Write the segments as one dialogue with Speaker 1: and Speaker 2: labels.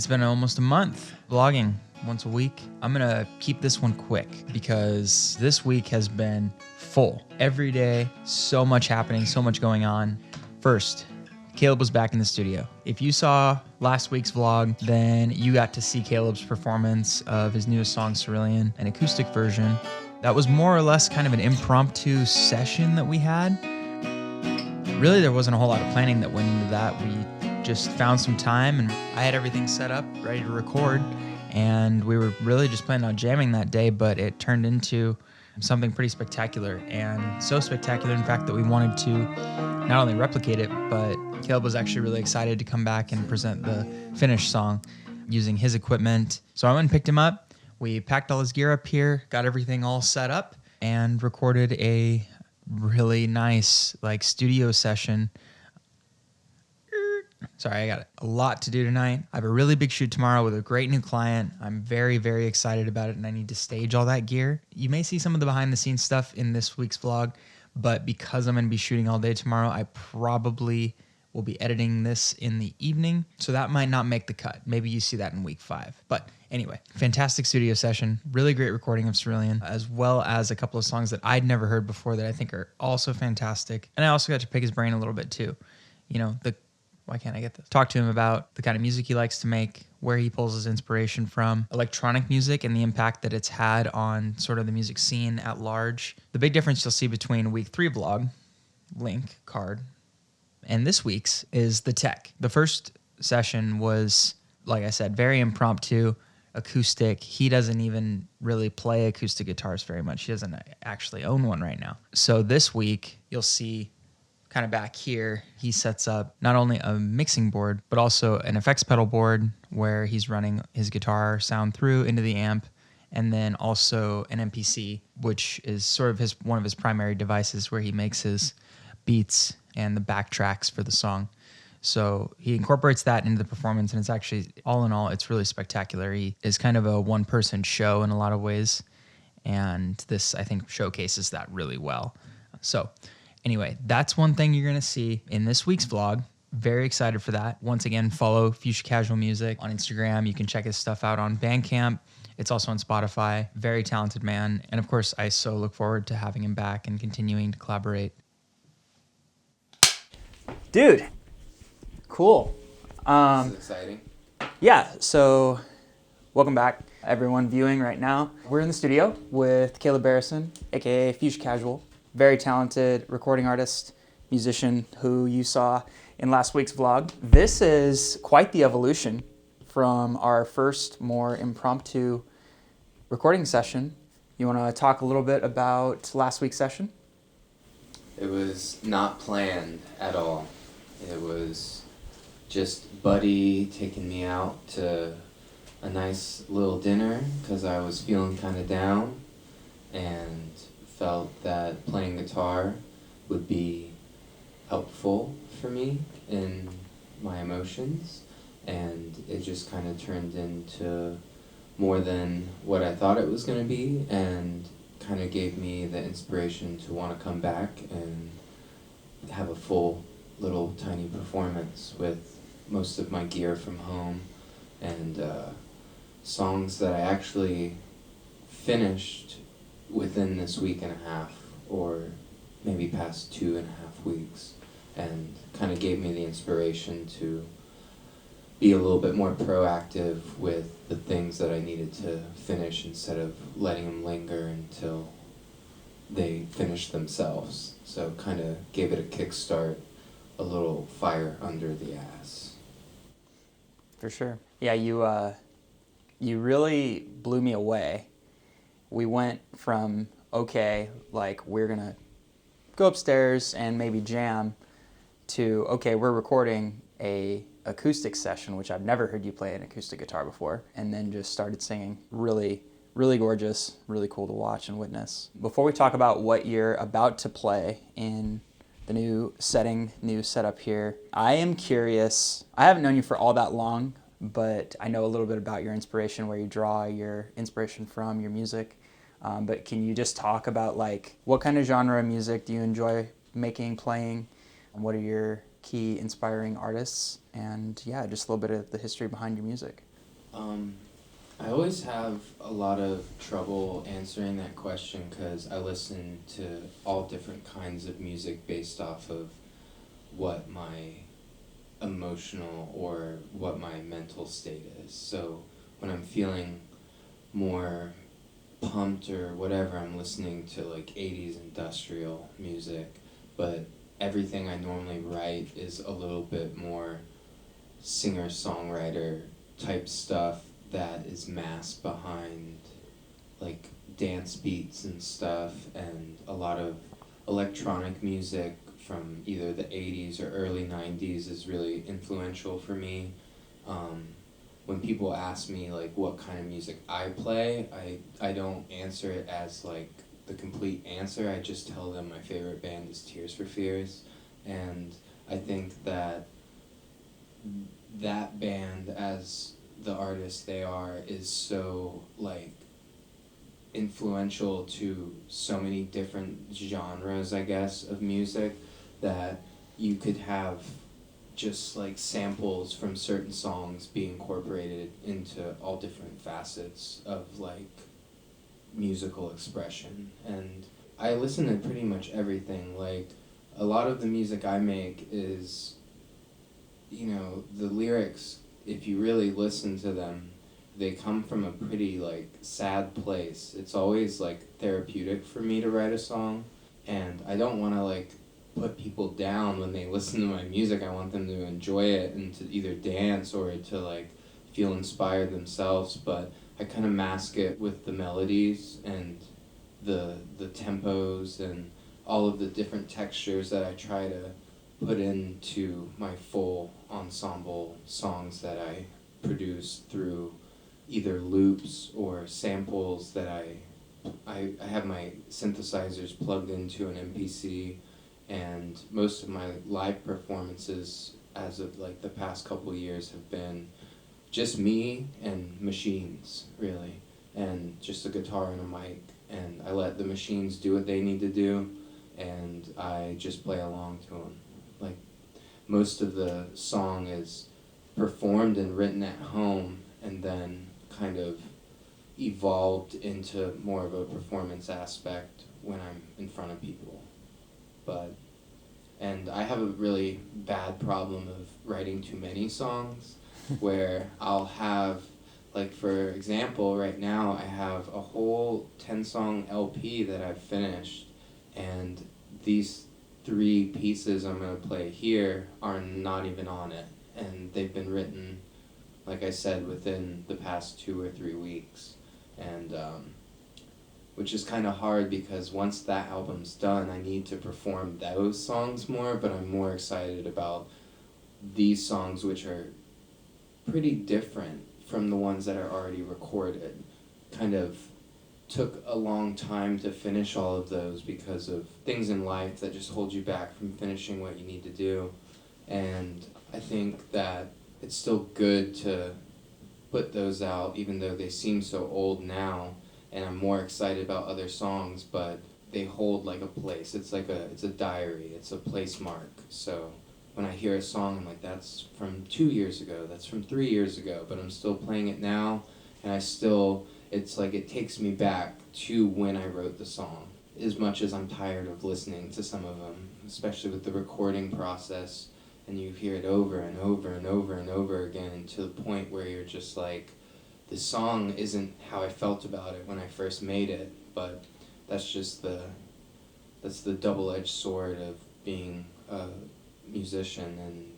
Speaker 1: It's been almost a month vlogging once a week. I'm gonna keep this one quick because this week has been full. Every day, so much happening, so much going on. First, Kaleb was back in the studio. If you saw last week's vlog, then you got to see Kaleb's performance of his newest song, Cerulean, an acoustic version. That was more or less kind of an impromptu session that we had. Really, there wasn't a whole lot of planning that went into that. We just found some time and I had everything set up, ready to record. And we were really just planning on jamming that day, but it turned into something pretty spectacular. And so spectacular, in fact, that we wanted to not only replicate it, but Kaleb was actually really excited to come back and present the finished song using his equipment. So I went and picked him up. We packed all his gear up here, got everything all set up, and recorded a really nice studio session. Sorry, I got a lot to do tonight. I have a really big shoot tomorrow with a great new client. I'm very, very excited about it, and I need to stage all that gear. You may see some of the behind-the-scenes stuff in this week's vlog, but because I'm going to be shooting all day tomorrow, I probably will be editing this in the evening, so that might not make the cut. Maybe you see that in week 5. But anyway, fantastic studio session, really great recording of Cerulean, as well as a couple of songs that I'd never heard before that I think are also fantastic. And I also got to pick his brain a little bit too. Why can't I get this? Talk to him about the kind of music he likes to make, where he pulls his inspiration from, electronic music and the impact that it's had on sort of the music scene at large. The big difference you'll see between week 3 vlog, link, card, and this week's is the tech. The first session was, like I said, very impromptu, acoustic. He doesn't even really play acoustic guitars very much. He doesn't actually own one right now. So this week, you'll see kind of back here, he sets up not only a mixing board, but also an effects pedal board where he's running his guitar sound through into the amp, and then also an MPC, which is sort of one of his primary devices where he makes his beats and the backtracks for the song. So he incorporates that into the performance, and it's actually, all in all, it's really spectacular. He is kind of a one-person show in a lot of ways, and this, I think, showcases that really well. So anyway, that's one thing you're going to see in this week's vlog. Very excited for that. Once again, follow Fuchsia Casual Music on Instagram. You can check his stuff out on Bandcamp. It's also on Spotify. Very talented man. And of course, I so look forward to having him back and continuing to collaborate. Dude, cool.
Speaker 2: This is exciting.
Speaker 1: Yeah, so welcome back, everyone viewing right now. We're in the studio with Kaleb Barrison, aka Fuchsia Casual. Very talented recording artist, musician who you saw in last week's vlog. This is quite the evolution from our first more impromptu recording session. You want to talk a little bit about last week's session?
Speaker 2: It was not planned at all. It was just Buddy taking me out to a nice little dinner because I was feeling kind of down and felt that playing guitar would be helpful for me in my emotions, and it just kind of turned into more than what I thought it was going to be, and kind of gave me the inspiration to want to come back and have a full little tiny performance with most of my gear from home and songs that I actually finished within this week and a half, or maybe past 2.5 weeks, and kind of gave me the inspiration to be a little bit more proactive with the things that I needed to finish instead of letting them linger until they finish themselves. So kind of gave it a kickstart, a little fire under the ass.
Speaker 1: For sure. Yeah, you really blew me away. We went from, okay, we're going to go upstairs and maybe jam, to, okay, we're recording a acoustic session, which I've never heard you play an acoustic guitar before, and then just started singing. Really, really gorgeous, really cool to watch and witness. Before we talk about what you're about to play in the new setting, new setup here, I am curious. I haven't known you for all that long, but I know a little bit about your inspiration, where you draw your inspiration from, your music. But can you just talk about what kind of genre of music do you enjoy making, playing? What are your key inspiring artists? And yeah, just a little bit of the history behind your music.
Speaker 2: Um, I always have a lot of trouble answering that question because I listen to all different kinds of music based off of what my emotional or what my mental state is. So when I'm feeling more pumped or whatever, I'm listening to like 80s industrial music, but everything I normally write is a little bit more singer-songwriter type stuff that is masked behind like dance beats and stuff, and a lot of electronic music from either the 80s or early 90s is really influential for me. Um, when people ask me like what kind of music I play, I don't answer it as like the complete answer. I just tell them my favorite band is Tears for Fears, and I think that that band as the artist they are is so like influential to so many different genres, I guess, of music, that you could have just like samples from certain songs be incorporated into all different facets of like musical expression. And I listen to pretty much everything. Like a lot of the music I make is, you know, the lyrics, if you really listen to them, they come from a pretty like sad place. It's always like therapeutic for me to write a song, and I don't want to like put people down when they listen to my music. I want them to enjoy it and to either dance or to like feel inspired themselves, but I kind of mask it with the melodies and the tempos and all of the different textures that I try to put into my full ensemble songs that I produce through either loops or samples that I have my synthesizers plugged into an MPC, and most of my live performances as of like the past couple years have been just me and machines, really, and just a guitar and a mic, and I let the machines do what they need to do, and I just play along to them. Like most of the song is performed and written at home, and then kind of evolved into more of a performance aspect when I'm in front of people. And I have a really bad problem of writing too many songs where I'll have, like for example, right now I have a whole 10-song LP that I've finished, and these 3 pieces I'm going to play here are not even on it, and they've been written, like I said, within the past 2 or 3 weeks, and which is kind of hard because once that album's done, I need to perform those songs more, but I'm more excited about these songs, which are pretty different from the ones that are already recorded. Kind of took a long time to finish all of those because of things in life that just hold you back from finishing what you need to do. And I think that it's still good to put those out even though they seem so old now, and I'm more excited about other songs, but they hold like a place. It's a diary, it's a place mark. So when I hear a song, I'm like, that's from 2 years ago, that's from 3 years ago, but I'm still playing it now, and it's like it takes me back to when I wrote the song. As much as I'm tired of listening to some of them, especially with the recording process, and you hear it over and over and over and over again to the point where you're just like, the song isn't how I felt about it when I first made it, but that's the double-edged sword of being a musician and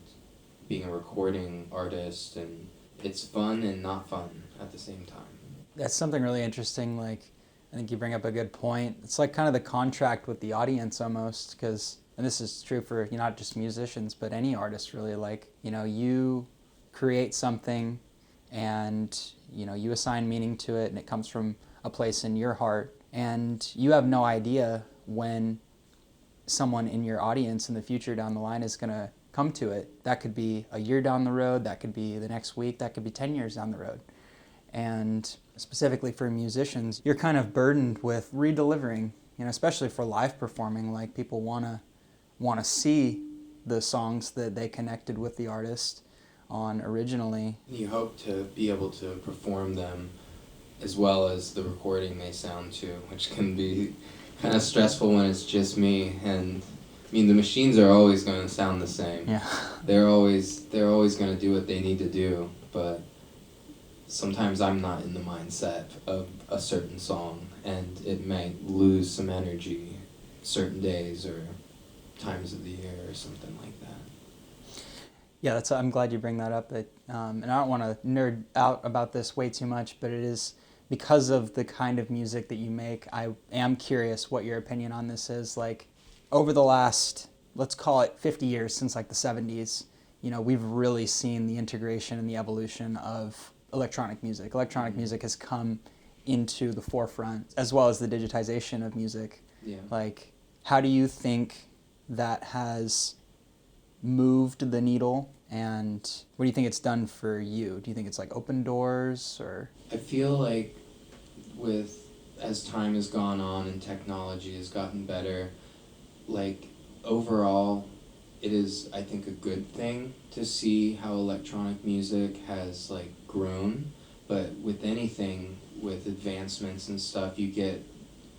Speaker 2: being a recording artist, and it's fun and not fun at the same time.
Speaker 3: That's something really interesting. Like, I think you bring up a good point. It's like kind of the contract with the audience almost, because, and this is true for not just musicians, but any artist really. Like, you create something and, you assign meaning to it, and it comes from a place in your heart, and you have no idea when someone in your audience in the future down the line is going to come to it. That could be a year down the road, that could be the next week, that could be 10 years down the road. And specifically for musicians, you're kind of burdened with redelivering, especially for live performing. Like, people want to see the songs that they connected with the artist on originally.
Speaker 2: You hope to be able to perform them as well as the recording may sound too, which can be kind of stressful when it's just me. And I mean, the machines are always going to sound the same.
Speaker 3: Yeah.
Speaker 2: They're always going to do what they need to do, but sometimes I'm not in the mindset of a certain song, and it might lose some energy certain days or times of the year or something like that.
Speaker 3: Yeah, I'm glad you bring that up. And I don't want to nerd out about this way too much, but it is because of the kind of music that you make. I am curious what your opinion on this is. Like, over the last, let's call it 50 years, since like the 70s, we've really seen the integration and the evolution of electronic music. Electronic music has come into the forefront, as well as the digitization of music.
Speaker 2: Yeah.
Speaker 3: Like, how do you think that has moved the needle, and what do you think it's done for you? Do you think it's like open doors, or?
Speaker 2: I feel like as time has gone on and technology has gotten better, like overall it is, I think, a good thing to see how electronic music has like grown. But with anything, with advancements and stuff, you get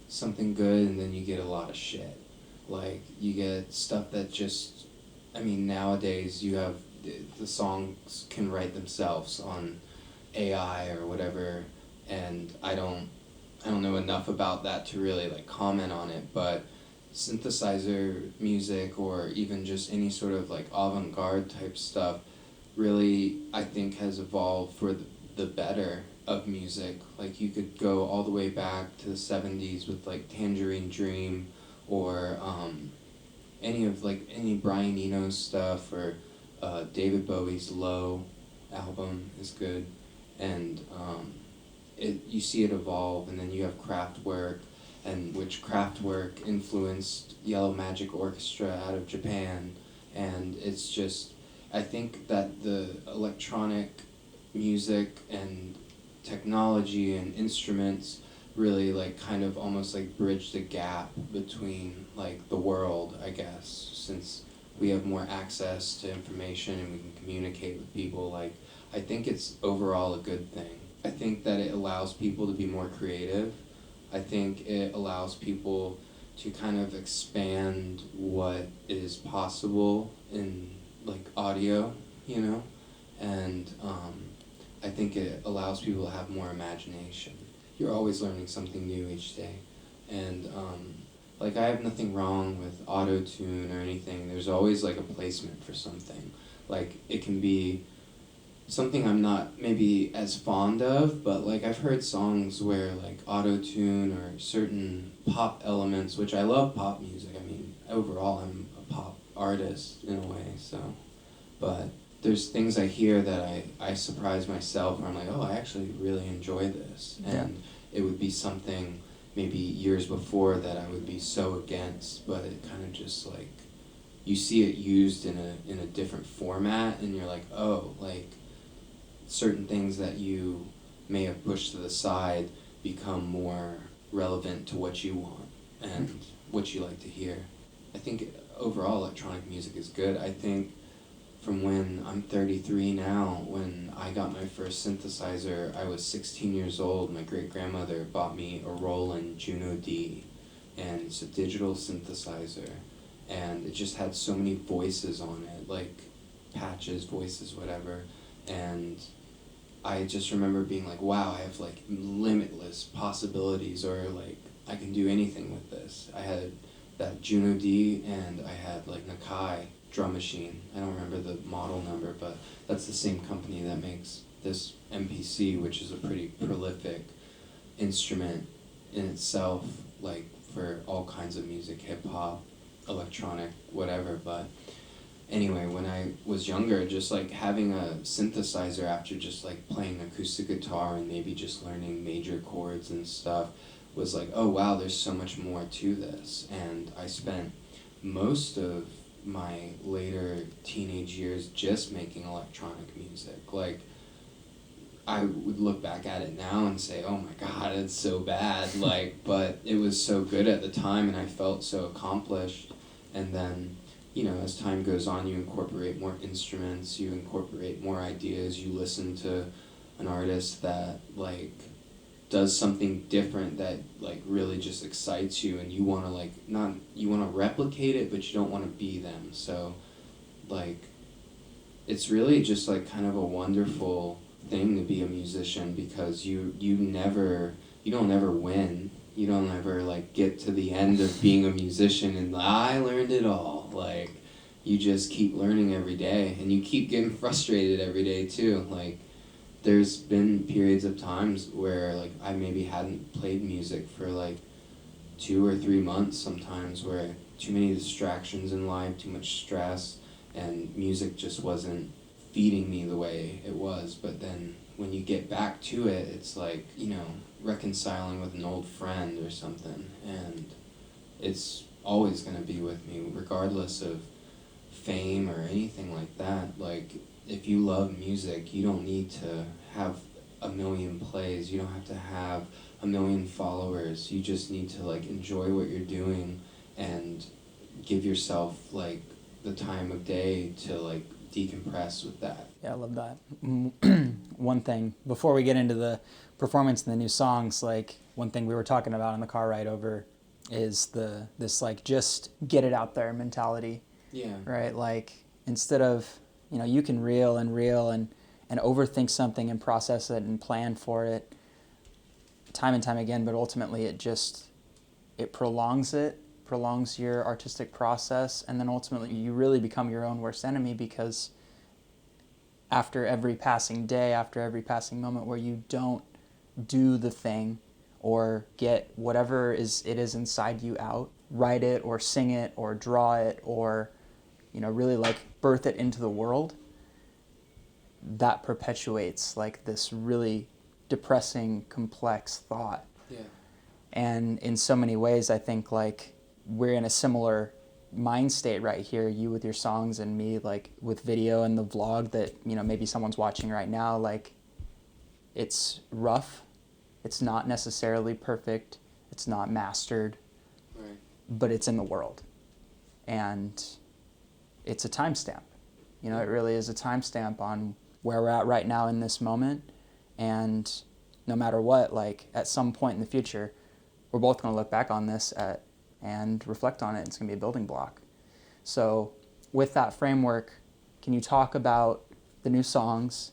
Speaker 2: something good and then you get a lot of shit. Like, you get stuff that just, I mean, nowadays you have, the songs can write themselves on AI or whatever, and I don't know enough about that to really like comment on it, but synthesizer music or even just any sort of like avant-garde type stuff really, I think, has evolved for the better of music. Like, you could go all the way back to the 70s with like Tangerine Dream, or any Brian Eno stuff, or David Bowie's Low album is good, and you see it evolve, and then you have Kraftwerk, and which Kraftwerk influenced Yellow Magic Orchestra out of Japan, and it's just, I think that the electronic music and technology and instruments really like kind of almost like bridge the gap between like the world, I guess, since we have more access to information and we can communicate with people. Like, I think it's overall a good thing. I think that it allows people to be more creative. I think it allows people to kind of expand what is possible in like audio, and I think it allows people to have more imagination. You're always learning something new each day, and like, I have nothing wrong with auto-tune or anything. There's always like a placement for something. Like, it can be something I'm not maybe as fond of, but like, I've heard songs where like auto-tune or certain pop elements, which I love pop music. I mean, overall I'm a pop artist in a way, so, but there's things I hear that I surprise myself, where I'm like, oh, I actually really enjoy this. And it would be something maybe years before that I would be so against, but it kind of just like, you see it used in a different format, and you're like, oh, like, certain things that you may have pushed to the side become more relevant to what you want and what you like to hear. I think overall electronic music is good. I think from when I'm 33 now, when I got my first synthesizer, I was 16 years old. My great-grandmother bought me a Roland Juno D, and it's a digital synthesizer, and it just had so many voices on it, like patches, voices, whatever, and I just remember being like, wow, I have like limitless possibilities, or like, I can do anything with this. I had that Juno D, and I had like Nakai drum machine. I don't remember the model number, but that's the same company that makes this MPC, which is a pretty prolific instrument in itself, like for all kinds of music, hip-hop, electronic, whatever. But anyway, when I was younger, just like having a synthesizer after just like playing acoustic guitar and maybe just learning major chords and stuff was like, oh wow, there's so much more to this. And I spent most of my later teenage years just making electronic music. Like, I would look back at it now and say, oh my god, it's so bad, like, but it was so good at the time, and I felt so accomplished. And then you know, as time goes on, you incorporate more instruments, you incorporate more ideas, you listen to an artist that, like, does something different that, like, really just excites you, and you want to, like, not, you want to replicate it, but you don't want to be them. So, like, it's really just, like, kind of a wonderful thing to be a musician, because you don't ever win. You don't ever, like, get to the end of being a musician and I learned it all. Like, you just keep learning every day, and you keep getting frustrated every day too. Like, there's been periods of times where, like, I maybe hadn't played music for, like, 2 or 3 months sometimes, where too many distractions in life, too much stress, and music just wasn't feeding me the way it was. But then when you get back to it, it's like, you know, reconciling with an old friend or something, and it's always going to be with me regardless of fame or anything like that. Like, if you love music, you don't need to have a million plays, you don't have to have a million followers, you just need to, like, enjoy what you're doing and give yourself, like, the time of day to, like, decompress with that.
Speaker 3: Yeah, I love that. One thing, before we get into the performance and the new songs, like, one thing we were talking about in the car ride over is this, like, just get it out there mentality.
Speaker 2: Yeah.
Speaker 3: Right? Like, instead of, you know, you can reel and overthink something and process it and plan for it time and time again, but ultimately it prolongs your artistic process, and then ultimately you really become your own worst enemy, because after every passing day, after every passing moment where you don't do the thing or get whatever it is inside you out, write it or sing it or draw it or, you know, really, like, birth it into the world, that perpetuates, like, this really depressing, complex thought.
Speaker 2: Yeah.
Speaker 3: And in so many ways, I think, like, we're in a similar mind state right here, you with your songs and me, like, with video and the vlog that, you know, maybe someone's watching right now. Like, it's rough, it's not necessarily perfect, it's not mastered,
Speaker 2: Right.
Speaker 3: but it's in the world. And it's a timestamp. You know, it really is a timestamp on where we're at right now in this moment. And no matter what, like, at some point in the future, we're both going to look back on this and reflect on it. It's going to be a building block. So with that framework, can you talk about the new songs,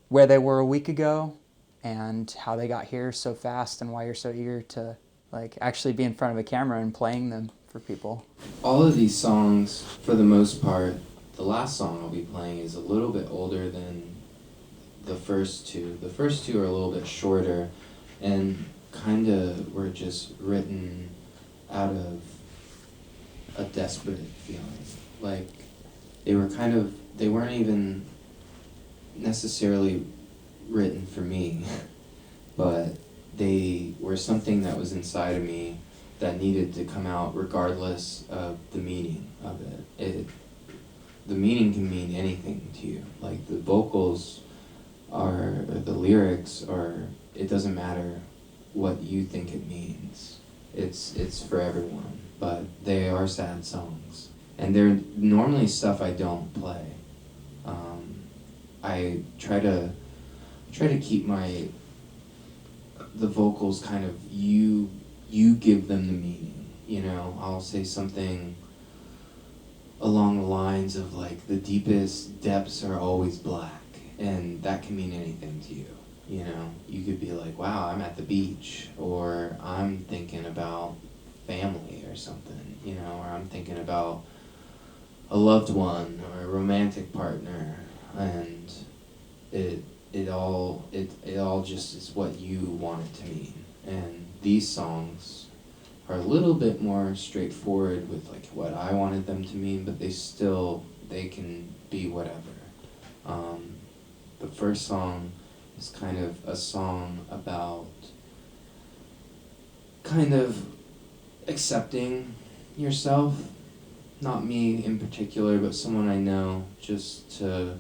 Speaker 3: where they were a week ago, and how they got here so fast, and why you're so eager to, like, actually be in front of a camera and playing them for people?
Speaker 2: All of these songs, for the most part, the last song I'll be playing is a little bit older than the first two. The first two are a little bit shorter and kind of were just written out of a desperate feeling. Like, they weren't even necessarily written for me, but they were something that was inside of me that needed to come out regardless of the meaning of it. The meaning can mean anything to you. Like, the vocals or the lyrics, or it doesn't matter what you think it means. It's for everyone. But they are sad songs, and they're normally stuff I don't play. I try to keep the vocals kind of, you give them the meaning. You know, I'll say something along the lines of, like, the deepest depths are always black, and that can mean anything to you. You know, you could be like, wow, I'm at the beach, or I'm thinking about family or something, you know, or I'm thinking about a loved one or a romantic partner, and it all just is what you want it to mean. And these songs are a little bit more straightforward with, like, what I wanted them to mean, but they can be whatever. The first song is kind of a song about kind of accepting yourself, not me in particular, but someone I know, just to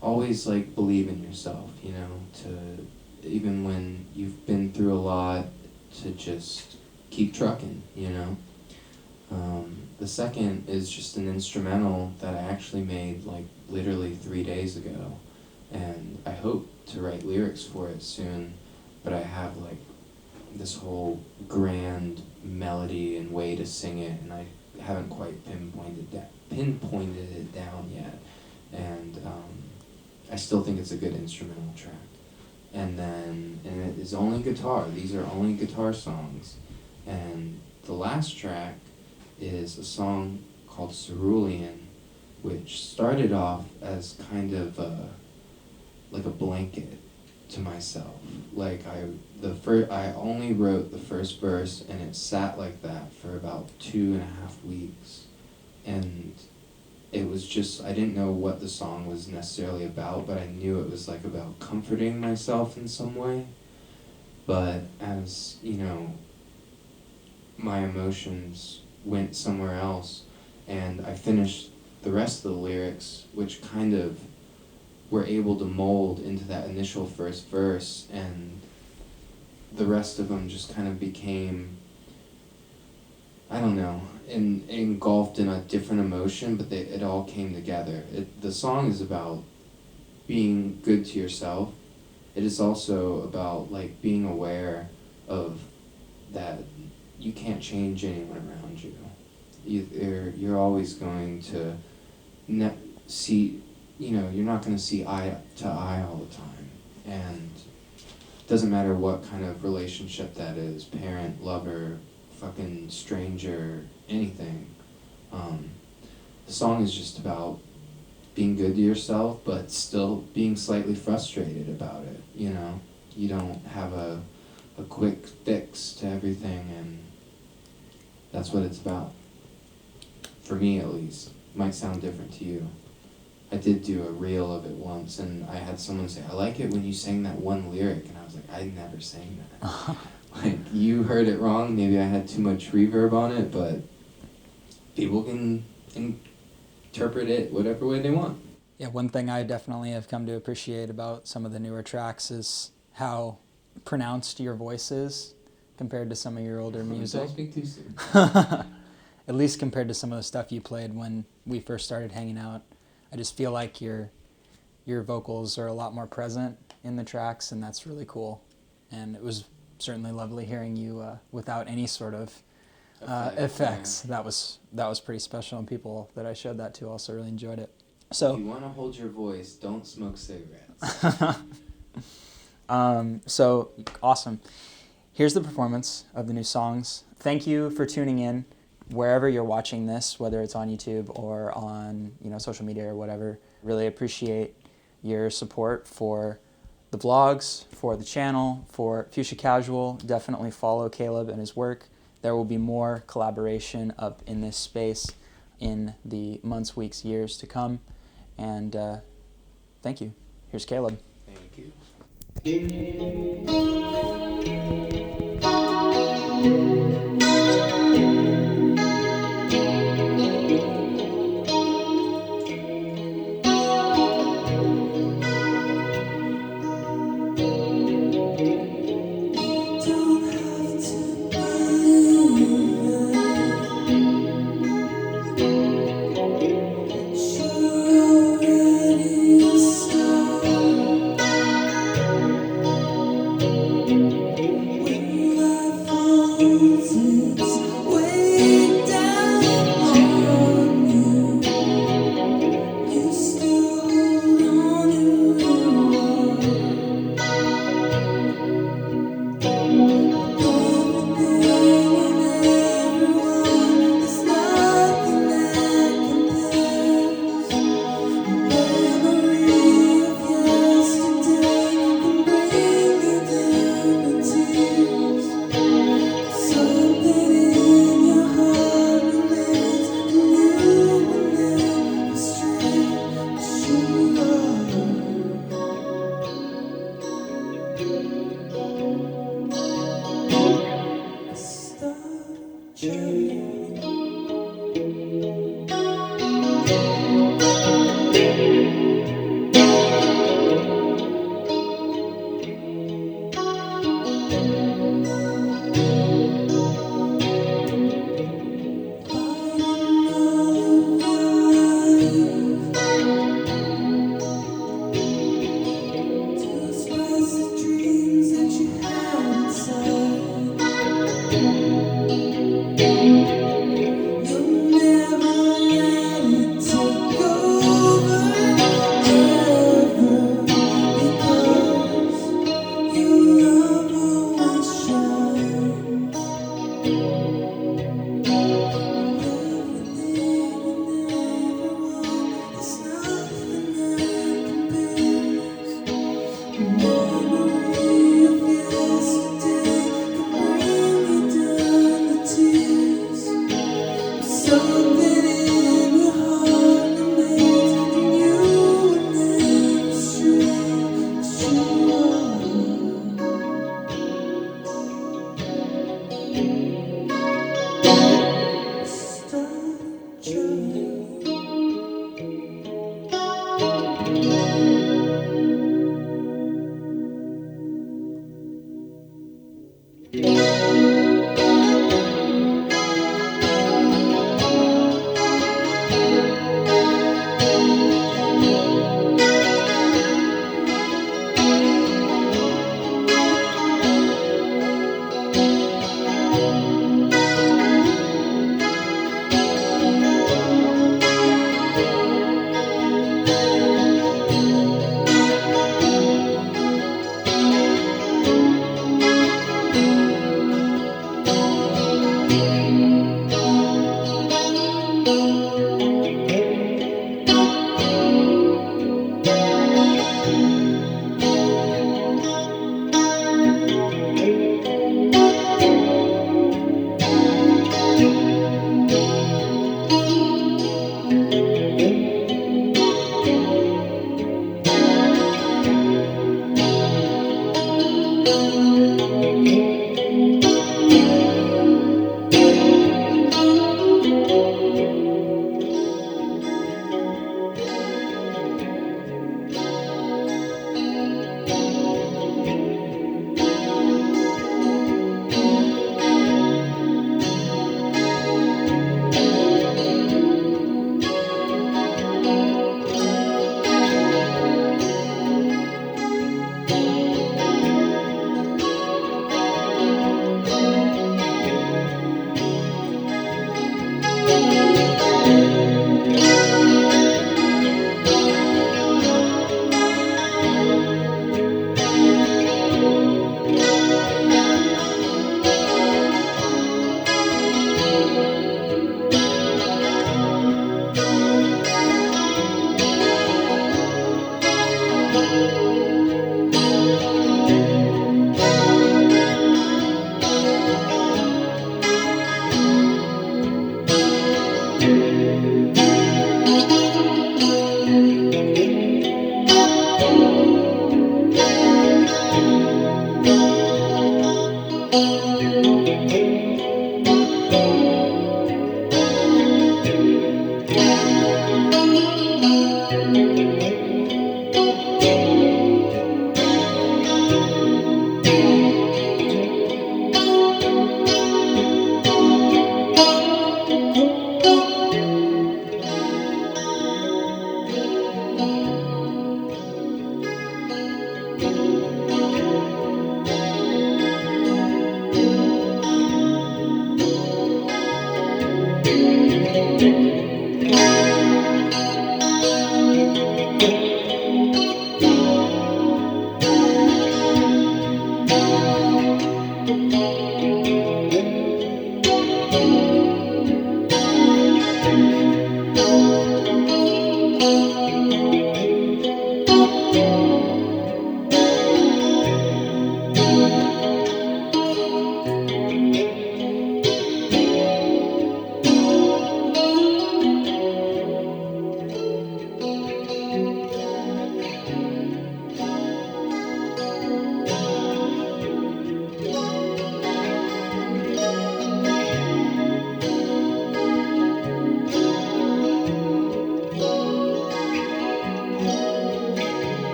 Speaker 2: always, like, believe in yourself, you know, to, even when you've been through a lot, to just keep trucking, you know. The second is just an instrumental that I actually made like literally 3 days ago, and I hope to write lyrics for it soon, but I have like this whole grand melody and way to sing it, and I haven't quite pinpointed it down yet, and I still think it's a good instrumental track. And it is only guitar. These are only guitar songs, and the last track is a song called Cerulean, which started off as kind of like a blanket to myself. Like I only wrote the first verse, and it sat like that for about 2.5 weeks, and it was just, I didn't know what the song was necessarily about, but I knew it was like about comforting myself in some way. But as my emotions went somewhere else, and I finished the rest of the lyrics, which kind of were able to mold into that initial first verse, and the rest of them just kind of became, I don't know, engulfed in a different emotion, but it all came together. The song is about being good to yourself. It is also about like being aware of that you can't change anyone around you. You're always going to see, you're not going to see eye to eye all the time. And it doesn't matter what kind of relationship that is, parent, lover, fucking stranger, anything. The song is just about being good to yourself, but still being slightly frustrated about it, You don't have a quick fix to everything, and that's what it's about. For me, at least. Might sound different to you. I did do a reel of it once, and I had someone say, I like it when you sang that one lyric, and I was like, I never sang that. Like, you heard it wrong, maybe I had too much reverb on it, but people can interpret it whatever way they want.
Speaker 3: Yeah, one thing I definitely have come to appreciate about some of the newer tracks is how pronounced your voice is compared to some of your older music.
Speaker 2: Don't speak too soon.
Speaker 3: At least compared to some of the stuff you played when we first started hanging out. I just feel like your vocals are a lot more present in the tracks, and that's really cool. And it was certainly lovely hearing you without any sort of effects.
Speaker 2: Yeah.
Speaker 3: That was pretty special, and people that I showed that to also really enjoyed it. So
Speaker 2: if you want to hold your voice, don't smoke cigarettes.
Speaker 3: So awesome. Here's the performance of the new songs. Thank you for tuning in wherever you're watching this, whether it's on YouTube or on social media or whatever. Really appreciate your support for the vlogs, for the channel, for Fuchsia Casual. Definitely follow Kaleb and his work. There will be more collaboration up in this space in the months, weeks, years to come. And thank you. Here's Kaleb.
Speaker 2: Thank you.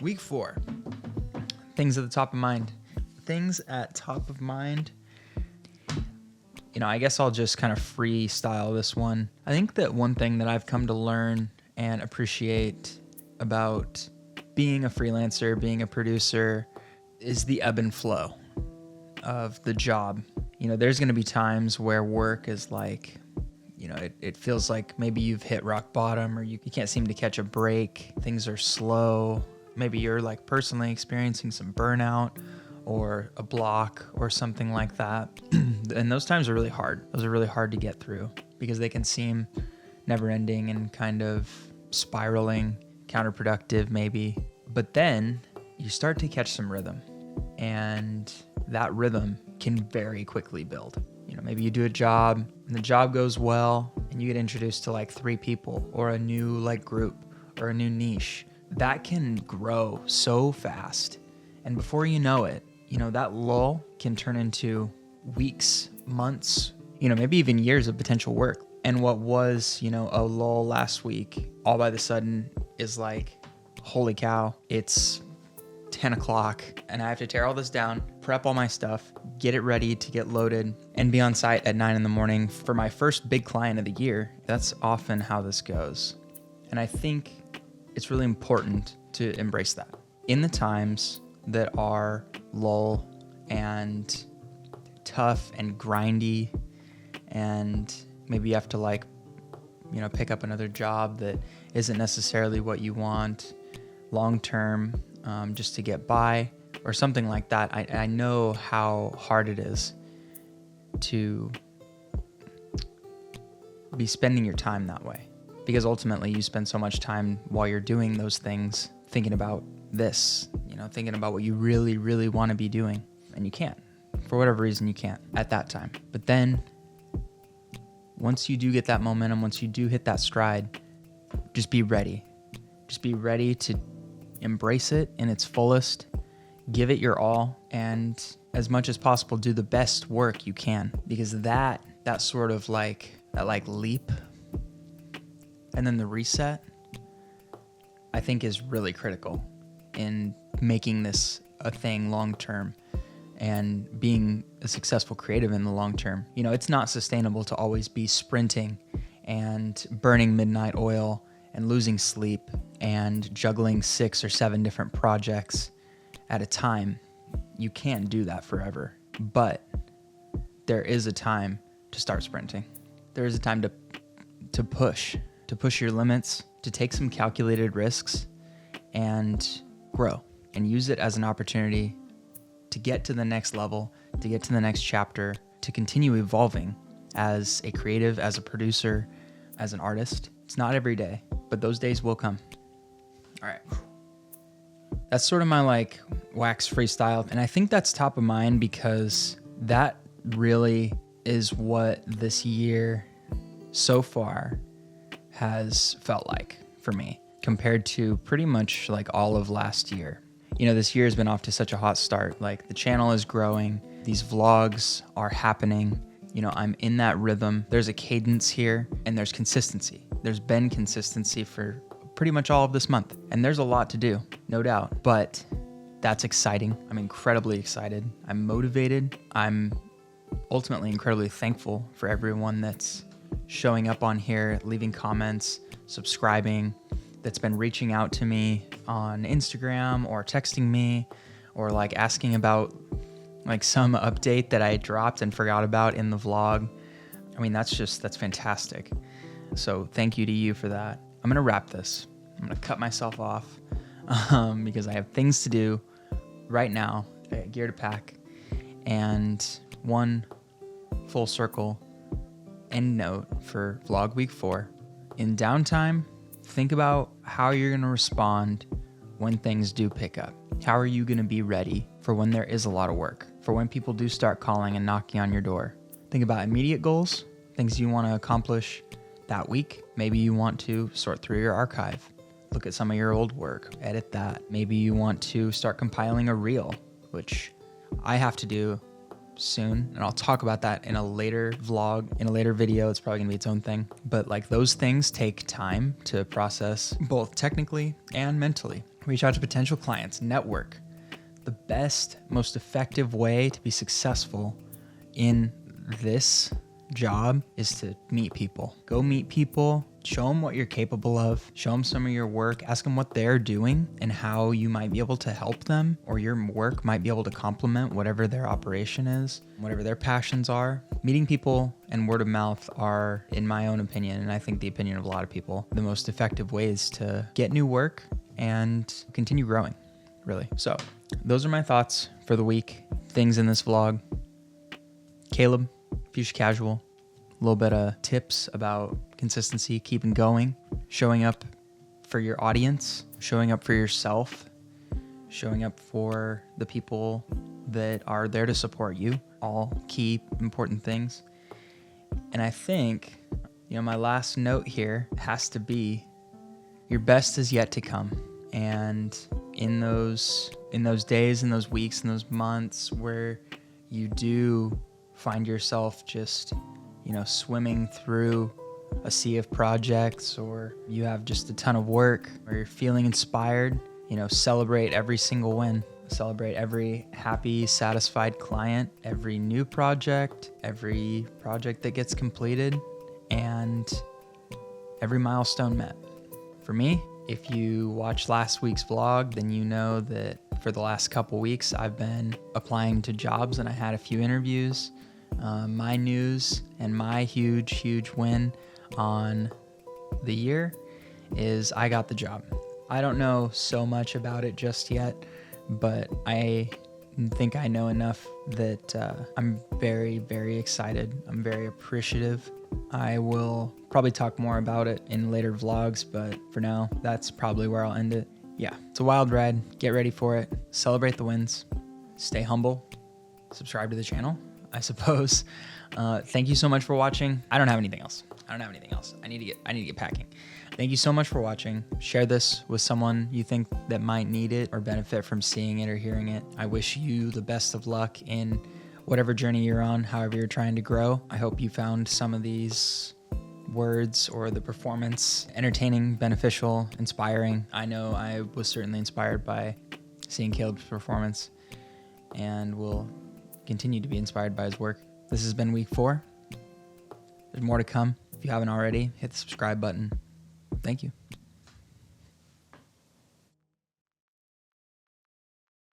Speaker 1: Week 4. Things at the top of mind. Things at top of mind. I guess I'll just kind of freestyle this one. I think that one thing that I've come to learn and appreciate about being a freelancer, being a producer, is the ebb and flow of the job. There's going to be times where work is like, it feels like maybe you've hit rock bottom or you can't seem to catch a break. Things are slow. Maybe you're like personally experiencing some burnout or a block or something like that. And those times are really hard. Those are really hard to get through because they can seem never ending and kind of spiraling, counterproductive maybe. But then you start to catch some rhythm, and that rhythm can very quickly build. Maybe you do a job and the job goes well and you get introduced to like 3 people or a new like group or a new niche. That can grow so fast. And before you know it, that lull can turn into weeks, months, maybe even years of potential work. And what was, a lull last week, all by the sudden is like, holy cow, it's 10 o'clock and I have to tear all this down, prep all my stuff, get it ready to get loaded, and be on site at 9 in the morning for my first big client of the year. That's often how this goes. And I think it's really important to embrace that. In the times that are lull and tough and grindy, and maybe you have to pick up another job that isn't necessarily what you want long term, just to get by or something like that. I know how hard it is to be spending your time that way, because ultimately you spend so much time while you're doing those things thinking about this, thinking about what you really, really want to be doing, and you can't. For whatever reason, you can't at that time. But then once you do get that momentum, once you do hit that stride, just be ready. Just be ready to embrace it in its fullest, give it your all, and as much as possible, do the best work you can, because that sort of that leap and then the reset, I think is really critical in making this a thing long term and being a successful creative in the long term. It's not sustainable to always be sprinting and burning midnight oil and losing sleep and juggling 6 or 7 different projects at a time. You can't do that forever. But there is a time to start sprinting. There is a time to push your limits, to take some calculated risks and grow, and use it as an opportunity to get to the next level, to get to the next chapter, to continue evolving as a creative, as a producer, as an artist. It's not every day, but those days will come. All right. That's sort of my wax freestyle. And I think that's top of mind because that really is what this year so far has felt like for me compared to pretty much all of last year. This year has been off to such a hot start. The channel is growing. These vlogs are happening. I'm in that rhythm. There's a cadence here and there's consistency. There's been consistency for pretty much all of this month. And there's a lot to do, no doubt. But that's exciting. I'm incredibly excited. I'm motivated. I'm ultimately incredibly thankful for everyone that's showing up on here, leaving comments, subscribing, that's been reaching out to me on Instagram or texting me or asking about some update that I dropped and forgot about in the vlog. I mean, that's fantastic. So thank you to you for that. I'm going to wrap this. I'm going to cut myself off because I have things to do right now. I got gear to pack. And one full circle end note for vlog week 4. In downtime, think about how you're going to respond when things do pick up. How are you going to be ready for when there is a lot of work, for when people do start calling and knocking on your door? Think about immediate goals, things you want to accomplish that week. Maybe you want to sort through your archive, look at some of your old work, edit that. Maybe you want to start compiling a reel, which I have to do soon, and I'll talk about that in a later vlog, in a later video. It's probably gonna be its own thing, but like those things take time to process, both technically and mentally. Reach out to potential clients, network. The best, most effective way to be successful in this job is to meet people. Go meet people, show them what you're capable of, show them some of your work, ask them what they're doing and how you might be able to help them, or your work might be able to complement whatever their operation is, whatever their passions are. Meeting people and word of mouth are, in my own opinion, and I think the opinion of a lot of people, the most effective ways to get new work and continue growing, really. So those are my thoughts for the week. Things in this vlog. Kaleb, Fuchsia Casual, a little bit of tips about consistency, keeping going, showing up for your audience, showing up for yourself, showing up for the people that are there to support you, all key important things. And I think, my last note here has to be your best is yet to come. And in those days, in those weeks, in those months where you do find yourself just, swimming through a sea of projects, or you have just a ton of work, or you're feeling inspired, celebrate every single win. Celebrate every happy, satisfied client, every new project, every project that gets completed, and every milestone met. For me, if you watched last week's vlog, then you know that for the last couple weeks, I've been applying to jobs and I had a few interviews. My news and my huge win on the year is I got the job. I don't know so much about it just yet, but I think I know enough that I'm very excited. I'm very appreciative. I will probably talk more about it in later vlogs, but for now, that's probably where I'll end it. Yeah, it's a wild ride. Get ready for it. Celebrate the wins. Stay humble. Subscribe to the channel, I suppose. Thank you so much for watching. I don't have anything else. I need to get packing. Thank you so much for watching. Share this with someone you think that might need it or benefit from seeing it or hearing it. I wish you the best of luck in whatever journey you're on, however you're trying to grow. I hope you found some of these words or the performance entertaining, beneficial, inspiring. I know I was certainly inspired by seeing Kaleb's performance and will continue to be inspired by his work. This has been week 4. There's more to come. If you haven't already, hit the subscribe button. Thank you.